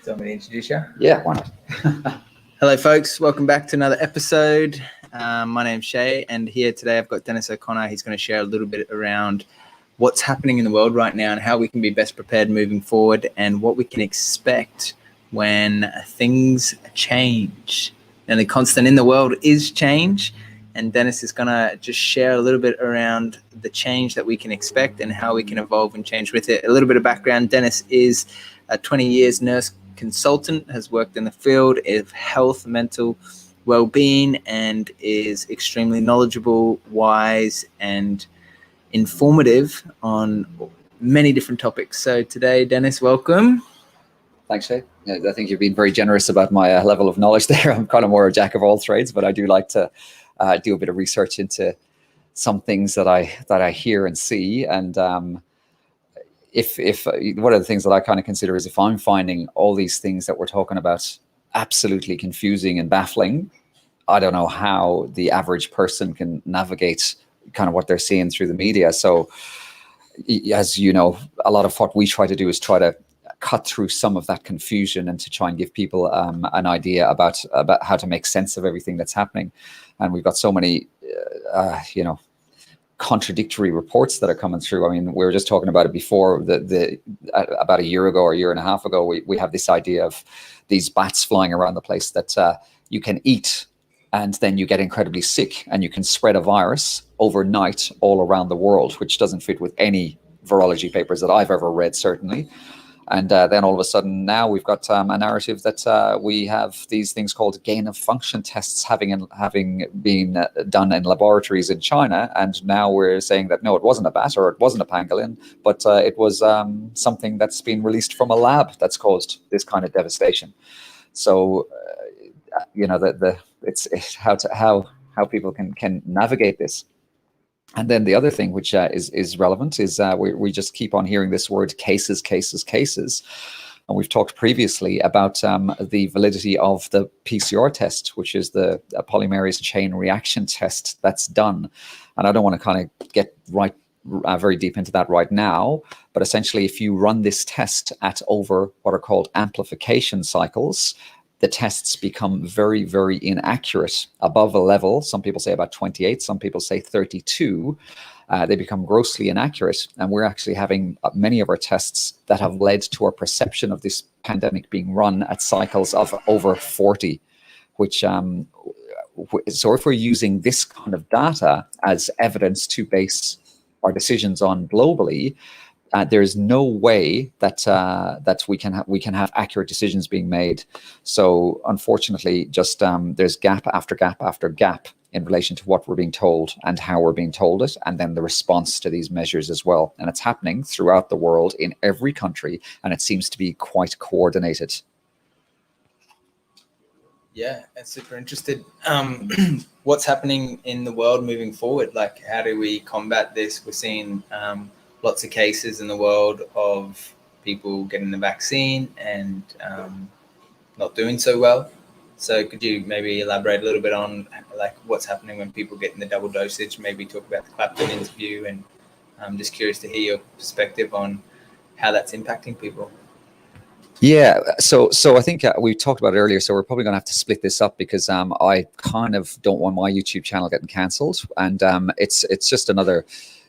Do you want me to introduce you? Yeah, why not? Hello, folks. Welcome back to another episode. My name's Shay, and here today I've got Dennis O'Connor. He's going to share a little bit around what's happening in the world right now and how we can be best prepared moving forward and what we can expect when things change. And the constant in the world is change. And Dennis is going to just share a little bit around the change that we can expect and how we can evolve and change with it. A little bit of background. Dennis is a 20 years nurse consultant, has worked in the field of health, mental well-being, and is extremely knowledgeable, wise, and informative on many different topics. So today, Dennis, welcome. Thanks, Shay. Yeah, I think you've been very generous about my level of knowledge there. I'm kind of more a jack of all trades, but I do like to do a bit of research into some things that I hear and see. And if one of the things that I kind of consider is if I'm finding all these things that we're talking about absolutely confusing and baffling, I don't know how the average person can navigate kind of what they're seeing through the media. So as you know, a lot of what we try to do is try to cut through some of that confusion and to try and give people an idea about how to make sense of everything that's happening. And we've got so many, contradictory reports that are coming through. I mean, we were just talking about it before. About a year ago or a year and a half ago, we have this idea of these bats flying around the place that you can eat, and then you get incredibly sick, and you can spread a virus overnight all around the world, which doesn't fit with any virology papers that I've ever read, certainly. And then all of a sudden now we've got a narrative that we have these things called gain of function tests having been done in laboratories in China. And now we're saying that, no, it wasn't a bat or it wasn't a pangolin, but it was something that's been released from a lab that's caused this kind of devastation. So, it's how people can navigate this. And then the other thing which is relevant is we just keep on hearing this word cases. And we've talked previously about the validity of the PCR test, which is the polymerase chain reaction test that's done. And I don't want to kind of get very deep into that right now, but essentially if you run this test at over what are called amplification cycles, the tests become very, very inaccurate above a level. Some people say about 28, some people say 32. They become grossly inaccurate. And we're actually having many of our tests that have led to our perception of this pandemic being run at cycles of over 40, which, so if we're using this kind of data as evidence to base our decisions on globally, there's no way that we can have accurate decisions being made. So unfortunately, just there's gap after gap after gap in relation to what we're being told and how we're being told it, and then the response to these measures as well. And it's happening throughout the world in every country, and it seems to be quite coordinated. Yeah, I'm super interested. What's happening in the world moving forward? Like, how do we combat this? We're seeing lots of cases in the world of people getting the vaccine and not doing so well. So could you maybe elaborate a little bit on like what's happening when people get in the double dosage, maybe talk about the Clapton interview, and I'm just curious to hear your perspective on how that's impacting people. Yeah, so I think we talked about it earlier, so we're probably going to have to split this up because I kind of don't want my YouTube channel getting cancelled, and it's just another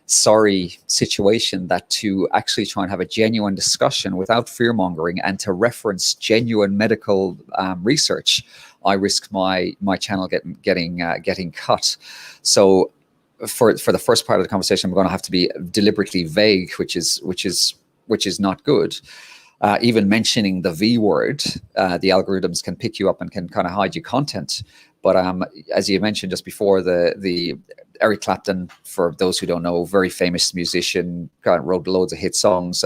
sorry situation that to actually try and have a genuine discussion without fear-mongering and to reference genuine medical research, I risk my channel getting cut. So for the first part of the conversation, I'm going to have to be deliberately vague, which is not good. Even mentioning the V word, the algorithms can pick you up and can kind of hide your content. But as you mentioned just before, the Eric Clapton, for those who don't know, very famous musician, wrote loads of hit songs,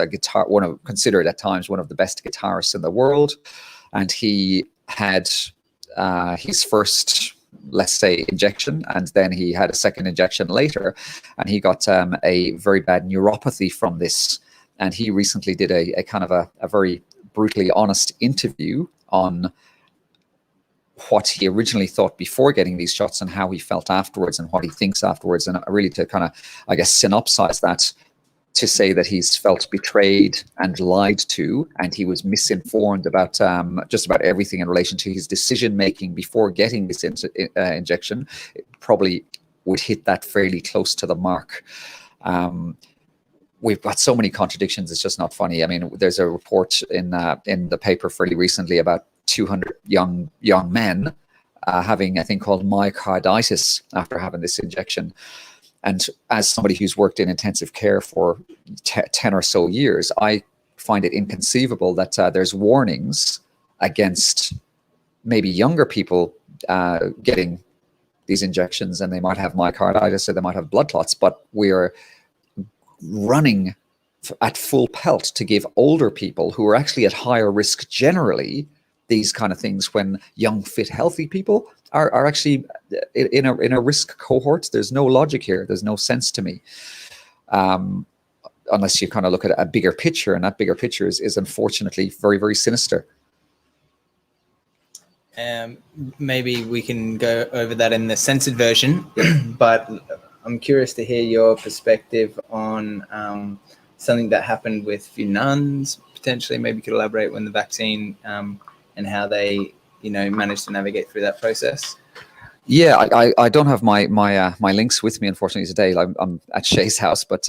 considered at times one of the best guitarists in the world. And he had his first, let's say, injection, and then he had a second injection later, and he got a very bad neuropathy from this. And he recently did a kind of a very brutally honest interview on what he originally thought before getting these shots and how he felt afterwards and what he thinks afterwards. And really to kind of, I guess, synopsize that to say that he's felt betrayed and lied to, and he was misinformed about just about everything in relation to his decision making before getting this injection, it probably would hit that fairly close to the mark. We've got so many contradictions, it's just not funny. I mean, there's a report in the paper fairly recently about 200 young men having a thing called myocarditis after having this injection. And as somebody who's worked in intensive care for 10 or so years, I find it inconceivable that there's warnings against maybe younger people getting these injections, and they might have myocarditis or they might have blood clots, but we're running at full pelt to give older people who are actually at higher risk generally these kind of things, when young, fit, healthy people are actually in a risk cohort. There's no logic here. There's no sense to me, unless you kind of look at a bigger picture, and that bigger picture is unfortunately very, very sinister. Maybe we can go over that in the censored version, but I'm curious to hear your perspective on something that happened with a few nuns, potentially. Maybe you could elaborate on the vaccine and how they, managed to navigate through that process. Yeah, I don't have my links with me, unfortunately, today. I'm at Shay's house, but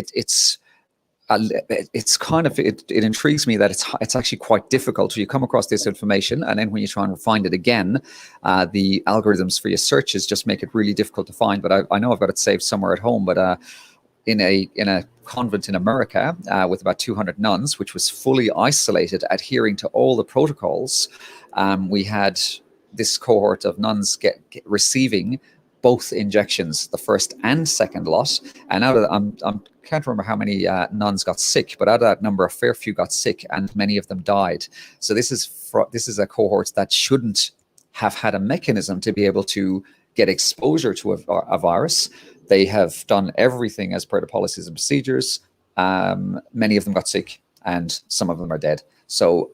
it's kind of, it intrigues me that it's actually quite difficult. You come across this information, and then when you try and find it again, the algorithms for your searches just make it really difficult to find. But I know I've got it saved somewhere at home. But in a convent in America with about 200 nuns, which was fully isolated, adhering to all the protocols, we had this cohort of nuns receiving both injections, the first and second lot. And out of I can't remember how many nuns got sick, but out of that number, a fair few got sick, and many of them died. So this is a cohort that shouldn't have had a mechanism to be able to get exposure to a virus. They have done everything as per the policies and procedures. Many of them got sick, and some of them are dead. So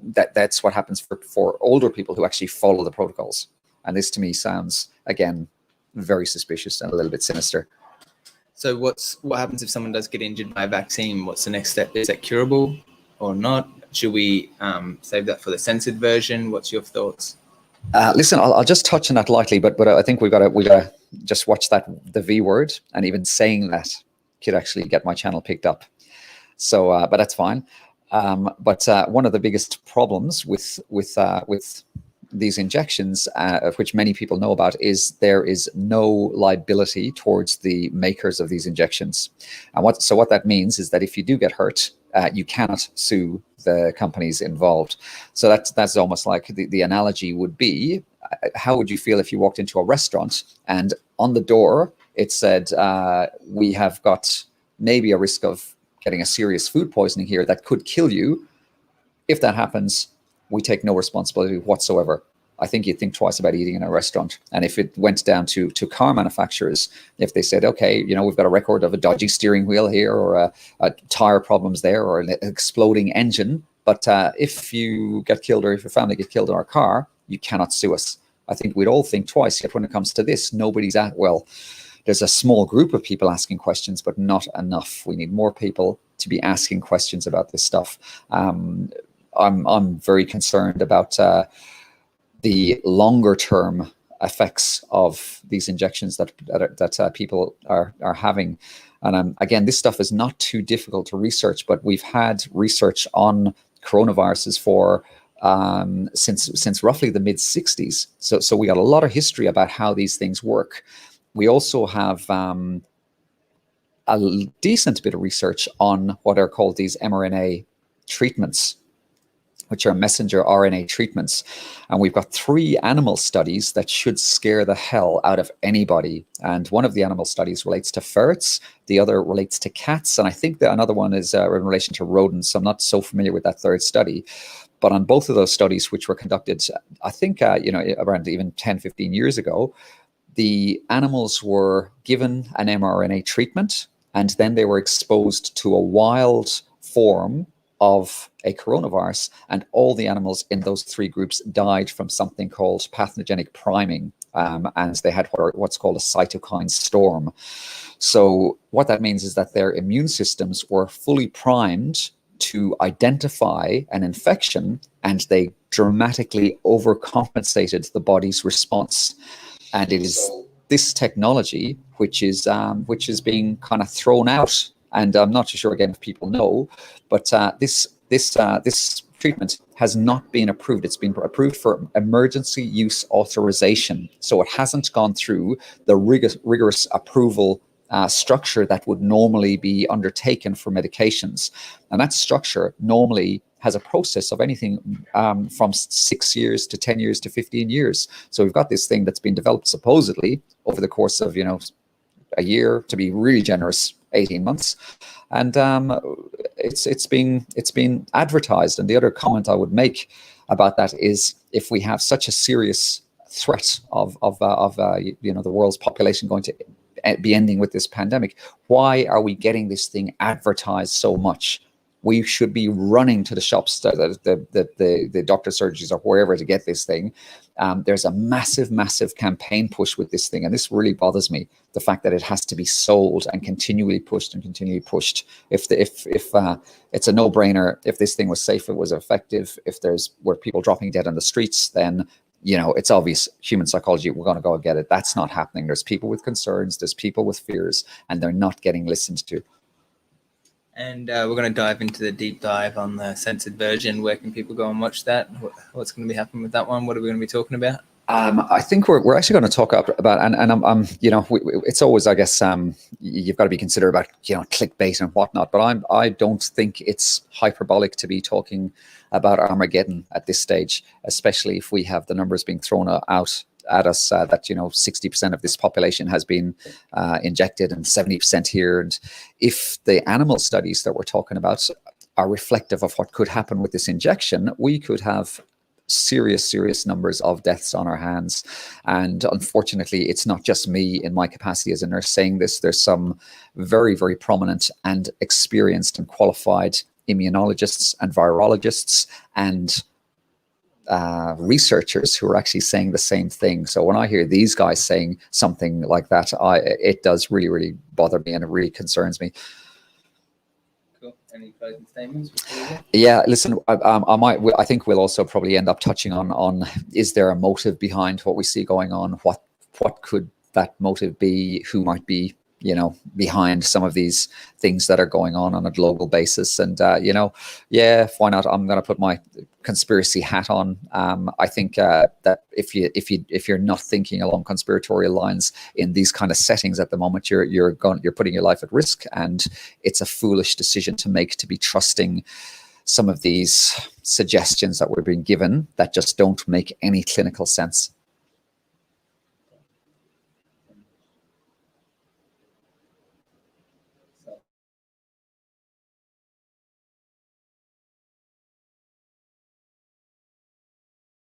that's what happens for older people who actually follow the protocols. And this to me sounds, again, very suspicious and a little bit sinister. So what happens if someone does get injured by a vaccine? What's the next step? Is that curable or not? Should we save that for the censored version? What's your thoughts? Listen, I'll just touch on that lightly, but I think we gotta just watch the V word, and even saying that could actually get my channel picked up. So, but that's fine. But one of the biggest problems with these injections, of which many people know about, is there is no liability towards the makers of these injections. And what that means is that if you do get hurt, you cannot sue the companies involved. So that's almost like the analogy would be, how would you feel if you walked into a restaurant and on the door it said, we have got maybe a risk of getting a serious food poisoning here that could kill you. If that happens, we take no responsibility whatsoever. I think you'd think twice about eating in a restaurant. And if it went down to car manufacturers, if they said, okay, we've got a record of a dodgy steering wheel here, or a tire problems there, or an exploding engine, but if you get killed, or if your family get killed in our car, you cannot sue us. I think we'd all think twice. Yet when it comes to this, nobody's there's a small group of people asking questions, but not enough. We need more people to be asking questions about this stuff. I'm very concerned about the longer term effects of these injections that people are having. And again, this stuff is not too difficult to research, but we've had research on coronaviruses for since roughly the mid 60s. So we got a lot of history about how these things work. We also have a decent bit of research on what are called these mRNA treatments, which are messenger RNA treatments. And we've got 3 animal studies that should scare the hell out of anybody. And one of the animal studies relates to ferrets, the other relates to cats, and I think that another one is in relation to rodents. I'm not so familiar with that third study. But on both of those studies, which were conducted, I think, around even 10, 15 years ago, the animals were given an mRNA treatment, and then they were exposed to a wild form of a coronavirus, and all the animals in those 3 groups died from something called pathogenic priming. and they had what's called a cytokine storm. So what that means is that their immune systems were fully primed to identify an infection, and they dramatically overcompensated the body's response. And it is this technology which is being kind of thrown out. And I'm not too sure again if people know, but this treatment has not been approved. It's been approved for emergency use authorization, so it hasn't gone through the rigorous approval structure that would normally be undertaken for medications. And that structure normally has a process of anything from 6 years to 10 years to 15 years. So we've got this thing that's been developed supposedly over the course of, a year, to be really generous, 18 months. And it's been advertised. And the other comment I would make about that is, if we have such a serious threat of the world's population going to be ending with this pandemic, why are we getting this thing advertised so much? We should be running to the shops, the doctor surgeries or wherever, to get this thing. There's a massive campaign push with this thing, and this really bothers me. The fact that it has to be sold and continually pushed. If it's a no-brainer, if this thing was safe, it was effective. If were people dropping dead on the streets, then it's obvious, human psychology, we're going to go and get it. That's not happening. There's people with concerns, there's people with fears, and they're not getting listened to. And we're going to dive into the deep dive on the censored version. Where can people go and watch that? What's going to be happening with that one? What are we going to be talking about? I think we're actually going to talk about, and I'm it's always, I guess, you've got to be considerate about clickbait and whatnot. But I don't think it's hyperbolic to be talking about Armageddon at this stage, especially if we have the numbers being thrown out at us that 60% of this population has been injected and 70% here. And if the animal studies that we're talking about are reflective of what could happen with this injection, we could have serious numbers of deaths on our hands. And unfortunately, it's not just me in my capacity as a nurse saying this. There's some very prominent and experienced and qualified immunologists and virologists and researchers who are actually saying the same thing. So when I hear these guys saying something like that, it does really bother me, and it really concerns me. Cool. Any closing statements? Yeah, listen, I think we'll also probably end up touching on is there a motive behind what we see going on? What could that motive be? Who might be behind some of these things that are going on a global basis? And why not? I'm going to put my conspiracy hat on. I think that if you're not thinking along conspiratorial lines in these kind of settings at the moment, you're putting your life at risk, and it's a foolish decision to make, to be trusting some of these suggestions that we're being given that just don't make any clinical sense.